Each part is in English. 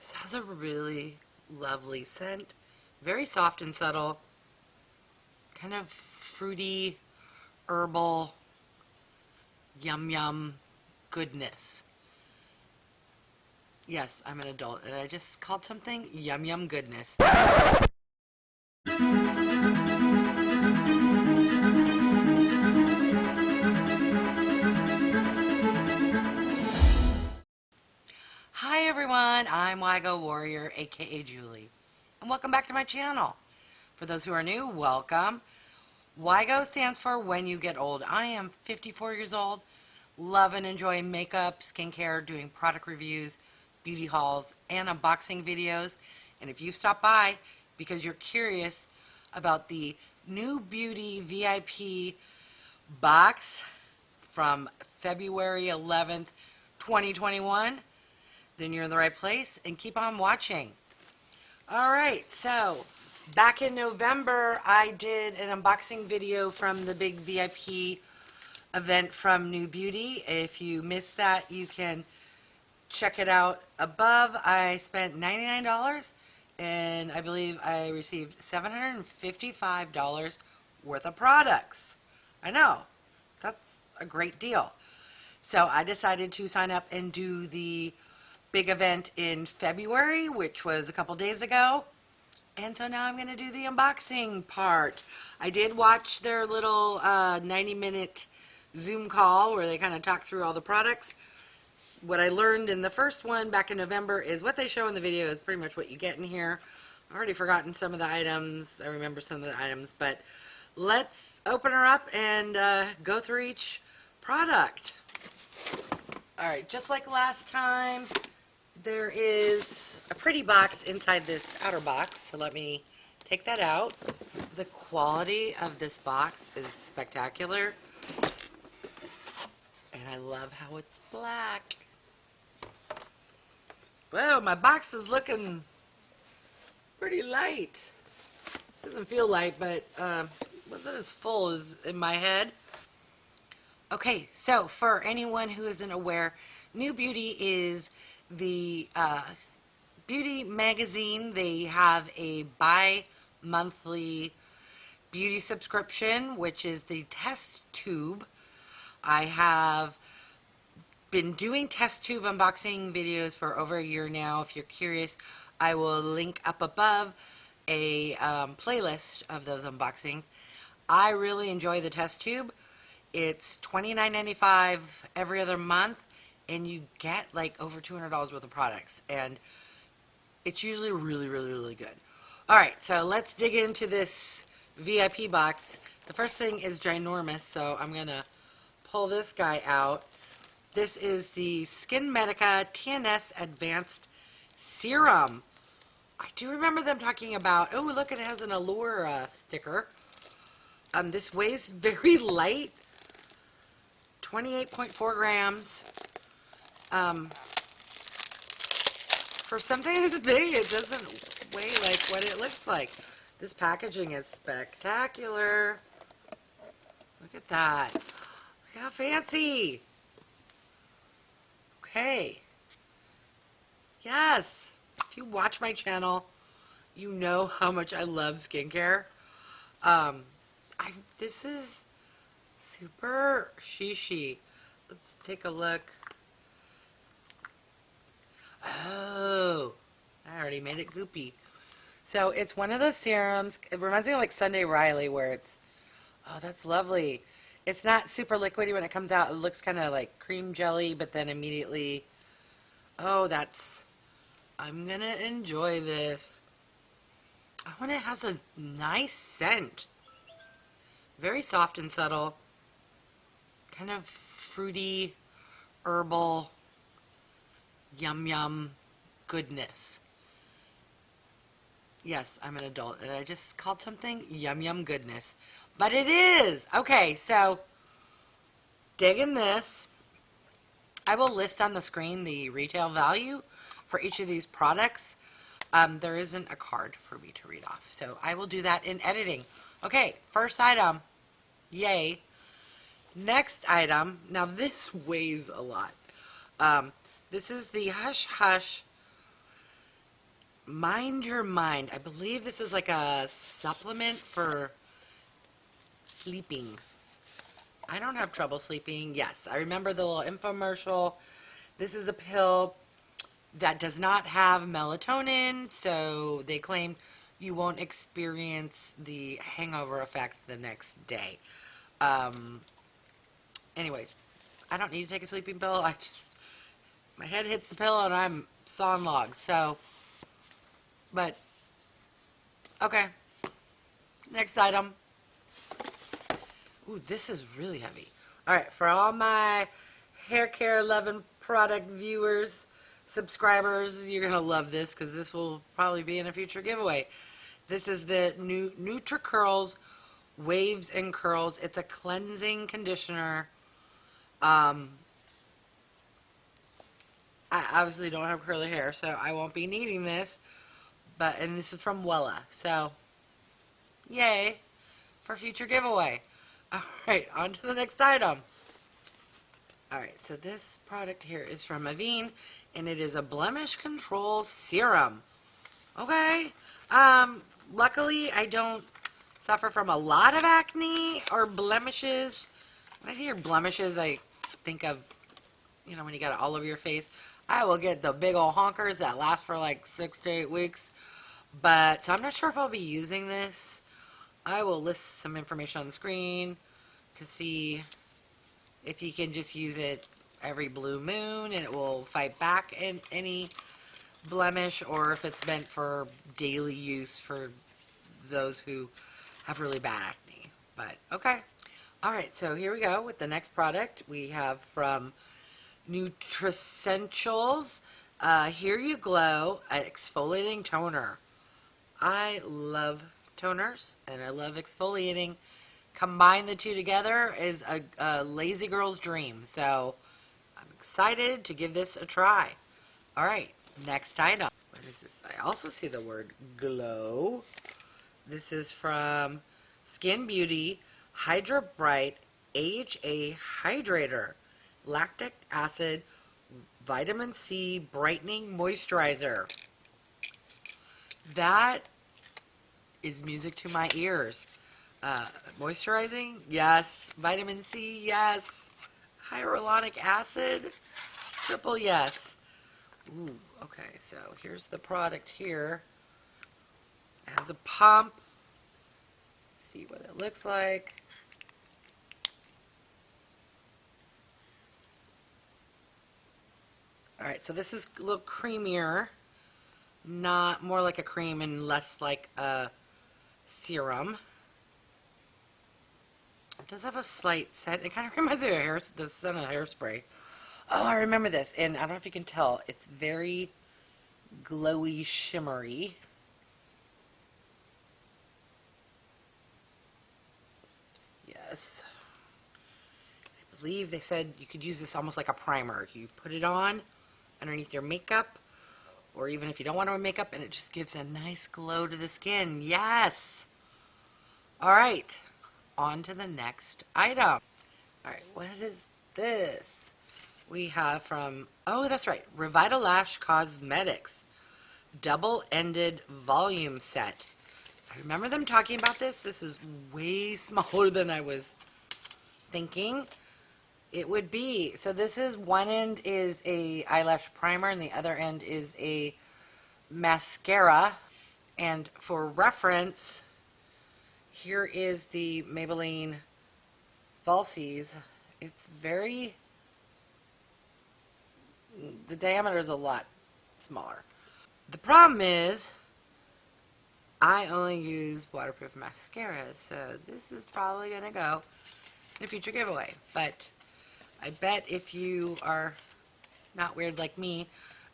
This has a really lovely scent. Very soft and subtle. Kind of fruity, herbal, yum yum goodness. Yes, I'm an adult and I just called something yum yum goodness. Hi everyone, I'm Wygo Warrior, aka Julie, and welcome back to my channel. For those who are new, welcome. Wygo stands for When You Get Old. I am 54 years old, love and enjoy makeup, skincare, doing product reviews, beauty hauls, and unboxing videos. And if you stop by because you're curious about the New Beauty VIP box from February 11th, 2021, then you're in the right place, and keep on watching. Alright, so back in November I did an unboxing video from the big VIP event from New Beauty. If you missed that, you can check it out above. I spent $99 and I believe I received $755 worth of products. I know, that's a great deal. So I decided to sign up and do the big event in February, which was a couple days ago. And so now I'm going to do the unboxing part. I did watch their little 90-minute Zoom call where they kind of talk through all the products. What I learned in the first one back in November is what they show in the video is pretty much what you get in here. I've already forgotten some of the items. I remember some of the items, but let's open her up and go through each product. Alright, just like last time, there is a pretty box inside this outer box, so let me take that out. The quality of this box is spectacular, and I love how it's black. Whoa, my box is looking pretty light. Doesn't feel light, but wasn't as full as in my head. Okay, so for anyone who isn't aware, New Beauty is the beauty magazine. They have a bi-monthly beauty subscription, which is the test tube. I have been doing test tube unboxing videos for over a year now. If you're curious, I will link up above a playlist of those unboxings. I really enjoy the test tube. It's $29.95 every other month, and you get like over $200 worth of products, and it's usually really, really, really good. Alright, so let's dig into this VIP box. The first thing is ginormous, so I'm going to pull this guy out. This is the Skinmedica TNS Advanced Serum. I do remember them talking about, oh look, it has an Allure sticker. This weighs very light, 28.4 grams. For something this big, it doesn't weigh like what it looks like. This packaging is spectacular. Look at that. Look how fancy. Okay. Yes. If you watch my channel, you know how much I love skincare. This is super shishy. Let's take a look. Oh, I already made it goopy. So it's one of those serums. It reminds me of like Sunday Riley, where it's, oh, that's lovely. It's not super liquidy when it comes out. It looks kind of like cream jelly, but then immediately, oh, that's, I'm going to enjoy this. Oh, and it has a nice scent. Very soft and subtle. Kind of fruity, herbal, yum yum goodness. Yes, I'm an adult and I just called something yum yum goodness. But it is! Okay, so digging this. I will list on the screen the retail value for each of these products. There isn't a card for me to read off, so I will do that in editing. Okay, first item. Yay. Next item. Now this weighs a lot. This is the Hush Hush Mind Your Mind. I believe this is like a supplement for sleeping. I don't have trouble sleeping. Yes, I remember the little infomercial. This is a pill that does not have melatonin, so they claim you won't experience the hangover effect the next day. Anyways, I don't need to take a sleeping pill. My head hits the pillow and I'm sawing logs. So, but, okay. Next item. Ooh, this is really heavy. Alright, for all my hair care loving product viewers, subscribers, you're going to love this because this will probably be in a future giveaway. This is the new Nutricurls Waves and Curls. It's a cleansing conditioner. I obviously don't have curly hair, so I won't be needing this. And this is from WELLA, so yay for future giveaway. Alright, on to the next item. Alright, so this product here is from AVÈNE, and it is a blemish control serum. Okay, luckily I don't suffer from a lot of acne or blemishes. When I hear blemishes, I think of, you know, when you got it all over your face. I will get the big old honkers that last for like 6 to 8 weeks. But, so I'm not sure if I'll be using this. I will list some information on the screen to see if you can just use it every blue moon and it will fight back any blemish, or if it's meant for daily use for those who have really bad acne. But, okay. Alright, so here we go with the next product. We have from Nutricentials, Here You Glow, an exfoliating toner. I love toners and I love exfoliating. Combine the two together is a lazy girl's dream. So I'm excited to give this a try. Alright, next item. What is this? I also see the word glow. This is from Skin Beauty, Hydra-Bright AHA Hydrator, Lactic Acid, Vitamin C Brightening Moisturizer. That is music to my ears. Moisturizing? Yes. Vitamin C? Yes. Hyaluronic acid? Triple yes. Ooh, okay, so here's the product here. It has a pump. Let's see what it looks like. Alright, so this is a little creamier. Not more like a cream and less like a serum. It does have a slight scent. It kind of reminds me of the scent of hairspray. Oh, I remember this. And I don't know if you can tell. It's very glowy, shimmery. Yes. I believe they said you could use this almost like a primer. You put it on underneath your makeup, or even if you don't want to wear makeup, and it just gives a nice glow to the skin. Yes! Alright, on to the next item. Alright, what is this? We have from, oh, that's right, REVITALASH Cosmetics Double-Ended Volume Set. I remember them talking about this. This is way smaller than I was thinking it would be. So this is, one end is a eyelash primer and the other end is a mascara. And for reference, here is the Maybelline Falsies. It's very, the diameter is a lot smaller. The problem is I only use waterproof mascara, so this is probably going to go in a future giveaway. But I bet if you are not weird like me,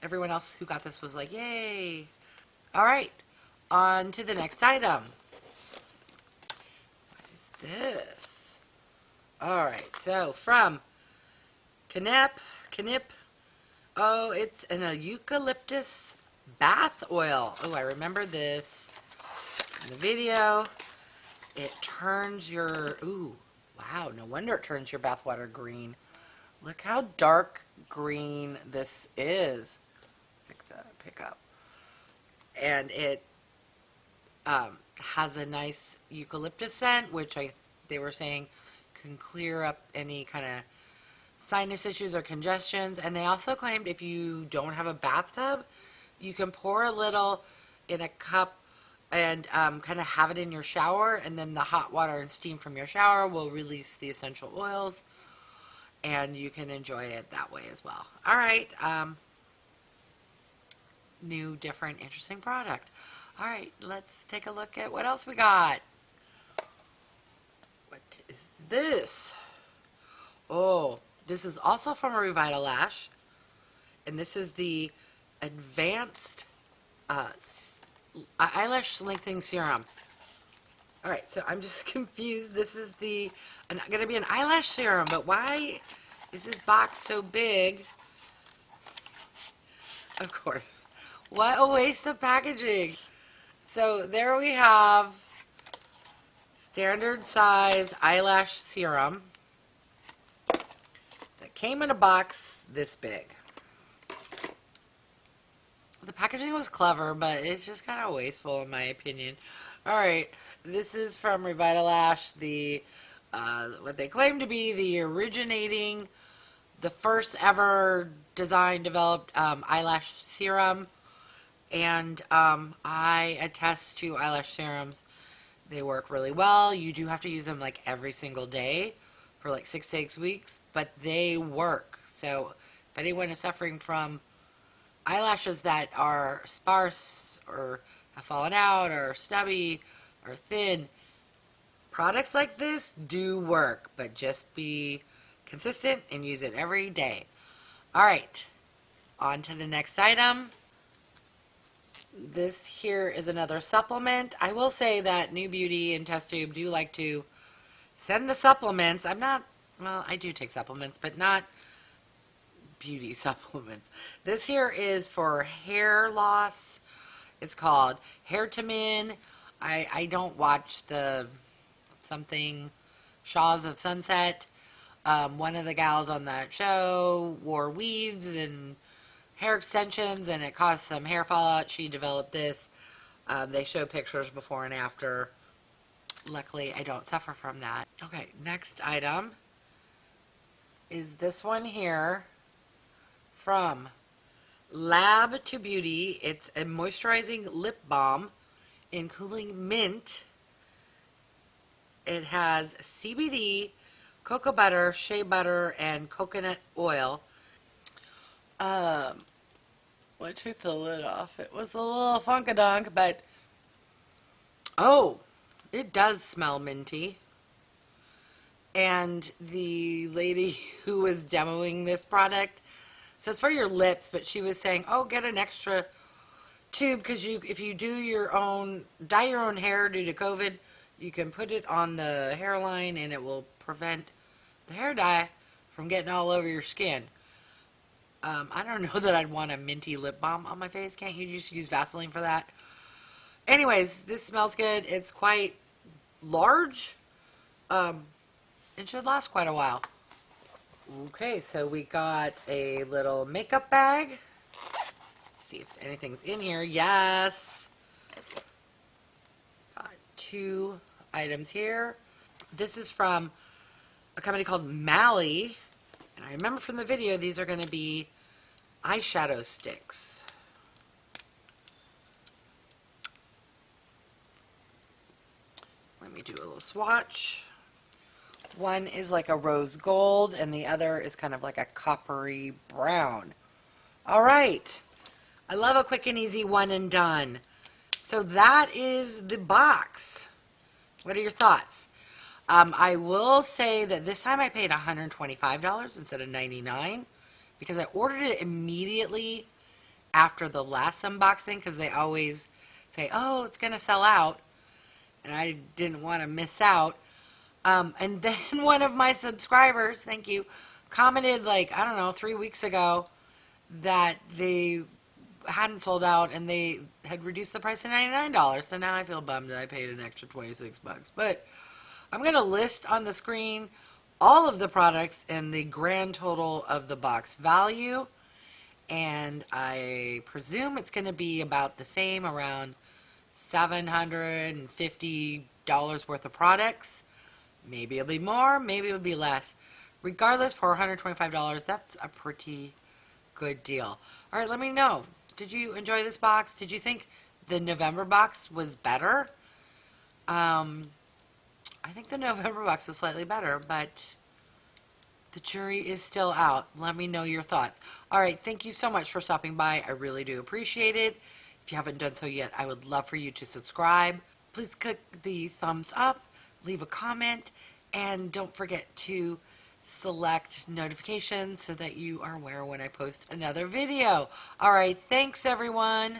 everyone else who got this was like, yay! Alright, on to the next item. What is this? Alright, so from KNEIPP. Oh, it's a eucalyptus bath oil. Oh, I remember this in the video. It turns your, ooh, wow, no wonder it turns your bath water green. Look how dark green this is. Pick up. and it has a nice eucalyptus scent, which they were saying can clear up any kind of sinus issues or congestions. And they also claimed if you don't have a bathtub, you can pour a little in a cup and kind of have it in your shower, and then the hot water and steam from your shower will release the essential oils, and you can enjoy it that way as well. All right, new, different, interesting product. All right, let's take a look at what else we got. What is this? Oh, this is also from REVITALASH, and this is the advanced eyelash lengthening serum. All right, so I'm just confused. This is going to be an eyelash serum, but why is this box so big? Of course. What a waste of packaging. So there we have standard size eyelash serum that came in a box this big. The packaging was clever, but it's just kind of wasteful in my opinion. Alright, this is from REVITALASH, what they claim to be the first ever design developed eyelash serum. And I attest to eyelash serums. They work really well. You do have to use them like every single day for like 6 to 8 weeks, but they work. So if anyone is suffering from eyelashes that are sparse or have fallen out or stubby or thin, products like this do work, but just be consistent and use it every day. Alright, on to the next item. This here is another supplement. I will say that New Beauty and Test Tube do like to send the supplements. I do take supplements, but not beauty supplements. This here is for hair loss. It's called Hairtamin. I don't watch the something Shaws of Sunset. One of the gals on that show wore weaves and hair extensions, and it caused some hair fallout. She developed this. They show pictures before and after. Luckily, I don't suffer from that. Okay, next item is this one here from Lab to Beauty. It's a moisturizing lip balm in cooling mint. It has CBD, cocoa butter, shea butter, and coconut oil. I took the lid off. It was a little funkadunk, but oh, it does smell minty. And the lady who was demoing this product, so it's for your lips, but she was saying, oh, get an extra tube, because if you dye your own hair due to COVID, you can put it on the hairline and it will prevent the hair dye from getting all over your skin. I don't know that I'd want a minty lip balm on my face. Can't you just use Vaseline for that? Anyways, this smells good. It's quite large. It should last quite a while. Okay, so we got a little makeup bag. Let's see if anything's in here. Yes. Got 2 items here. This is from a company called Mally. And I remember from the video, these are going to be eyeshadow sticks. Let me do a little swatch. One is like a rose gold, and the other is kind of like a coppery brown. All right. I love a quick and easy one and done. So that is the box. What are your thoughts? I will say that this time I paid $125 instead of $99 because I ordered it immediately after the last unboxing, because they always say, oh, it's going to sell out, and I didn't want to miss out. And then one of my subscribers, thank you, commented like, I don't know, 3 weeks ago that they hadn't sold out and they had reduced the price to $99. So now I feel bummed that I paid an extra 26 bucks. But I'm going to list on the screen all of the products and the grand total of the box value. and I presume it's going to be about the same, around $750 worth of products. Maybe it'll be more, maybe it'll be less. Regardless, for $125, that's a pretty good deal. All right, let me know. Did you enjoy this box? Did you think the November box was better? I think the November box was slightly better, but the jury is still out. Let me know your thoughts. All right, thank you so much for stopping by. I really do appreciate it. If you haven't done so yet, I would love for you to subscribe. Please click the thumbs up, leave a comment, and don't forget to select notifications so that you are aware when I post another video. All right, thanks everyone.